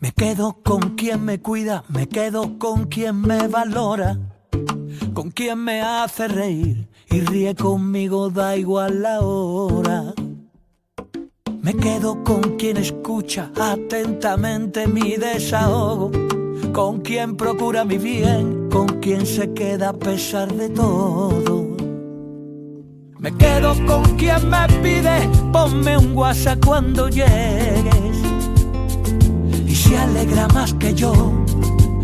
Me quedo con quien me cuida, me quedo con quien me valora, con quien me hace reír y ríe conmigo, da igual la hora. Me quedo con quien escucha atentamente mi desahogo, con quien procura mi bien, con quien se queda a pesar de todo. Me quedo con quien me pide, ponme un WhatsApp cuando llegues, y se alegra más que yo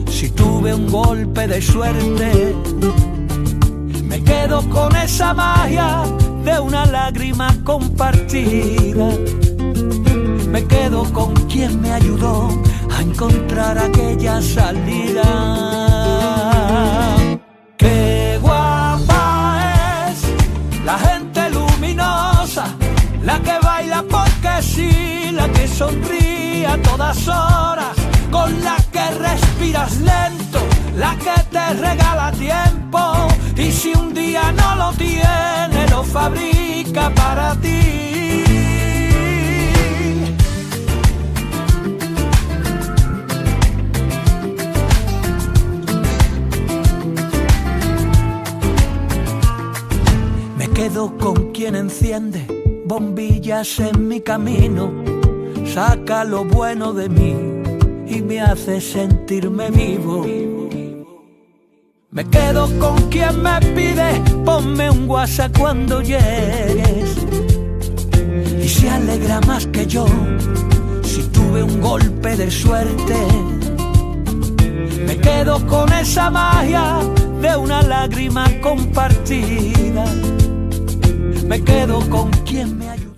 si tuve un golpe de suerte. Me quedo con esa magia de una lágrima compartida. Me quedo con quien me ayudó a encontrar aquella salida. Qué guapa es la gente luminosa, la que baila porque sí, la que sonríe a todas horas, con la que respiras lento, la que te regala tiempo, y si un día no lo tiene, lo fabrica para ti. Me quedo con quien enciende bombillas en mi camino, saca lo bueno de mí y me hace sentirme vivo. Me quedo con quien me pide, ponme un WhatsApp cuando llegues, y se alegra más que yo si tuve un golpe de suerte. Me quedo con esa magia de una lágrima compartida. Me quedo con quien me ayuda.